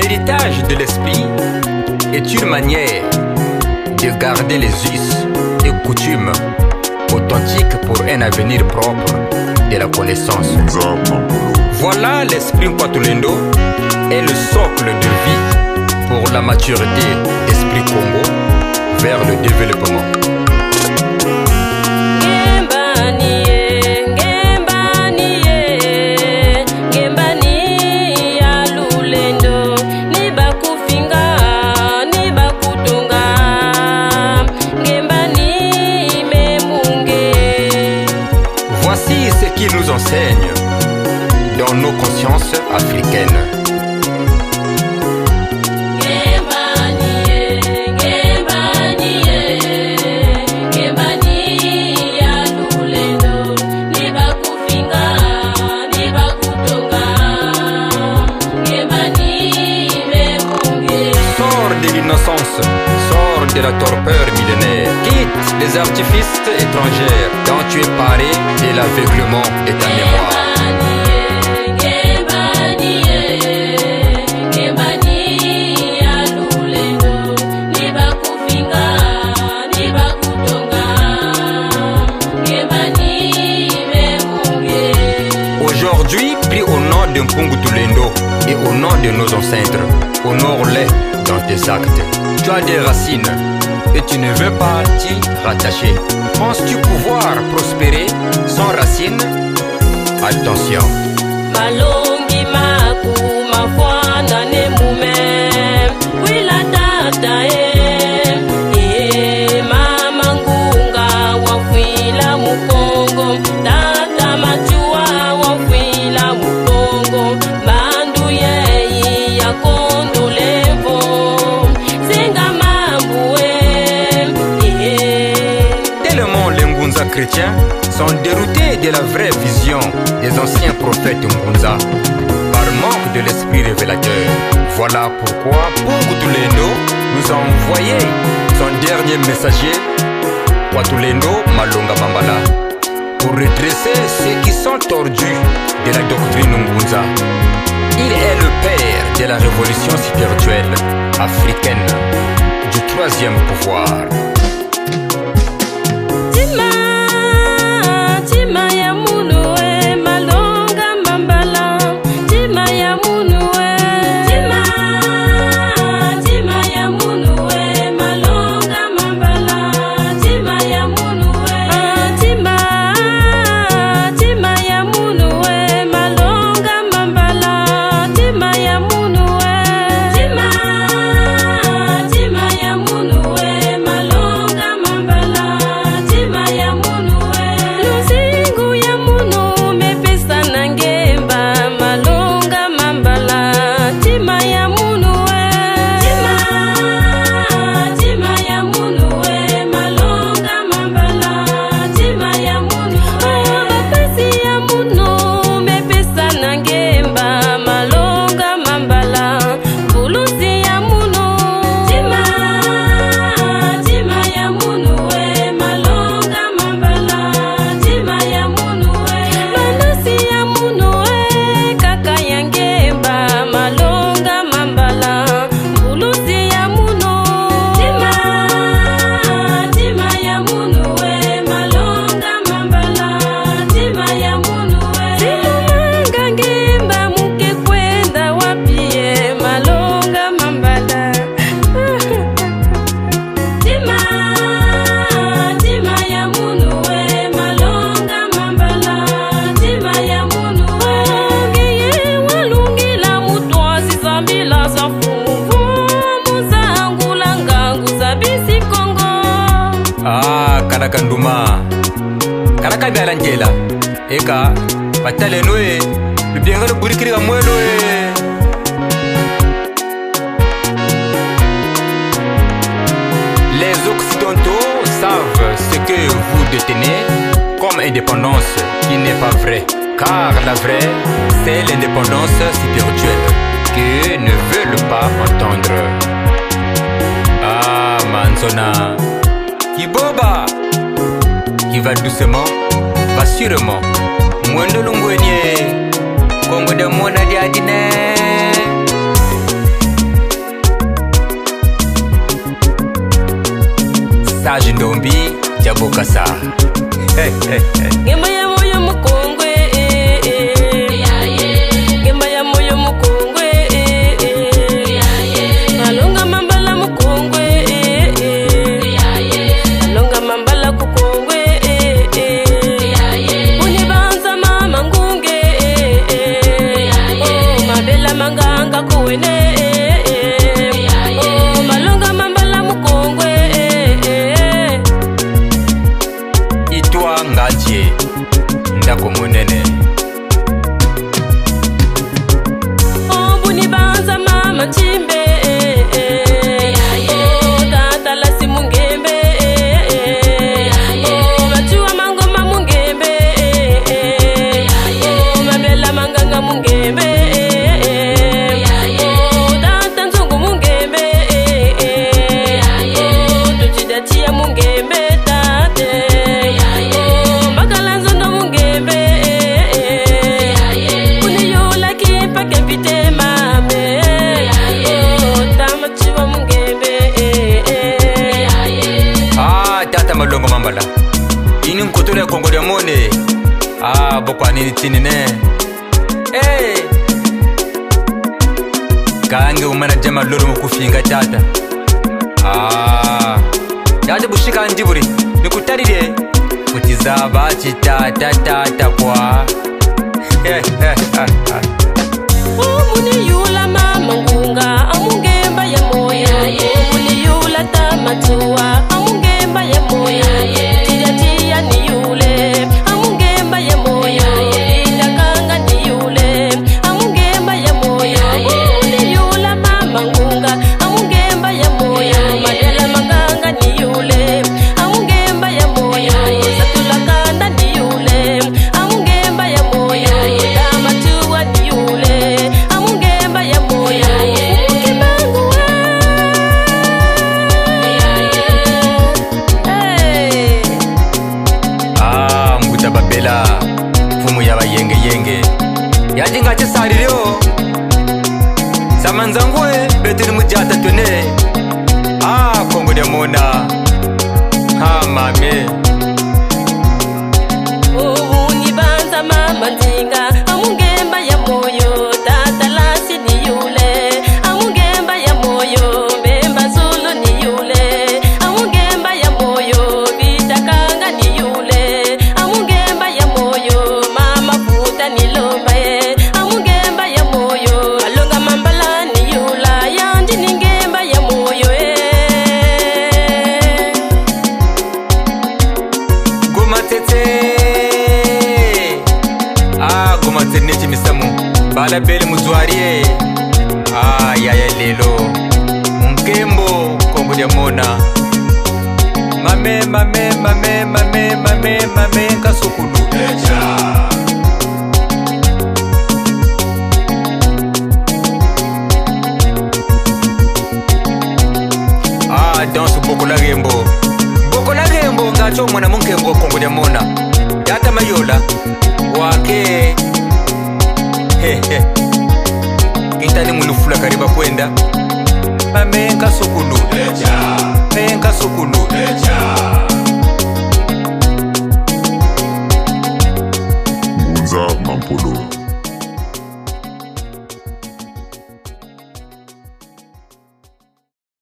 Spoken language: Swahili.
L'héritage de l'esprit est une manière de garder les us et coutumes authentiques pour un avenir propre de la connaissance. Voilà l'esprit Nkwatulendo est le socle de vie pour la maturité d'esprit Congo vers le développement. Voici ce qu'il nous enseigne dans nos consciences africaines. Sors de la torpeur millénaire, quitte les artifices étrangers dont tu es paré de l'aveuglement de ta mémoire. Aujourd'hui, pris au nom de Nkwatulendo et au nom de nos ancêtres, honore-les dans tes actes. Tu as des racines et tu ne veux pas t'y rattacher. Penses-tu pouvoir prospérer sans racines? Attention. Malongi maku mafwana ne mume wila tata mama ngunga wafwila mukongo tata machua wafwila mukongo bandu yeyi ya kondo levo zenga mambue. Tellement les Ngunza chrétiens sont déroutés de la vraie vision des anciens prophètes Ngunza par manque de l'esprit révélateur. Voilà pourquoi Nkwatulendo nous a envoyé son dernier messager, Nkwatulendo Malonga Mambala, pour redresser ceux qui sont tordus de la doctrine Ngunza. Il est le père de la révolution spirituelle africaine du troisième pouvoir. Kalaka nduma kalaka bialanjela eka batale noe lubienga burikiri ga mwelo Les Occidentaux savent ce que vous détenez comme indépendance qui n'est pas vrai, car la vraie c'est l'indépendance spirituelle que ne veulent pas entendre. Ah Manzona Kiboba qui va doucement, va sûrement. Mwendo lungwenye Kongo de mwana diadine. Stage Ndombi Jabokasa. Gemba ya moyo mukongwe, gemba ya moyo mukongwe, alonga mambala mukongwe, alonga mambala kukongwe, unibanza mama ngunge, oh mabela manganga kuwene. Ngaje ndako munene obuni banza mama chimbe tata la simungembe machua mangoma mungembe mabela manganga mungembe tata nzungu mungembe tuchidatia mungembe tate malongo mambala ini nkotole kongo ya mone bokwa nini tinine kange umana jama lolo mukufinga tata yate bushika ndiburi nikutarire kutizaba chitata kwa muni yula mama ngunga amungemba ya moya muni yula tamatua amungemba ya moya tia ni yule amungemba ya moya indakanga ni yule amungemba ya moya muni yula mama ngunga amungemba ya moya madela manganga ni yule amungemba ya moya satulakanda ni yule amungemba ya moya tamatua ni yule amungemba ya moya kibangu mbuta babela fumu yaba yenge yaji ngache sarireo samanzangwe betini mujata tone kongo de mona mame ni banza mama nzinga amungemba ya moyo tata lasi ni yule amungemba ya moyo mbemba zulu ni yule amungemba ya moyo bitakanga ni yule amungemba ya moyo mama futa ni lomba amungemba ya moyo alonga mambala ni yula yandi ningemba ya moyo gomatete nechi misamu bala bele muzwarie yaya lelo munkembo kongo dia mona mame kasukulu danse bokola gembo ngacho mwana munkembo kongo dia mona yata mayola wake kitani mulufula kariba kwenda mamenka sukulu Ngunza Mampolo.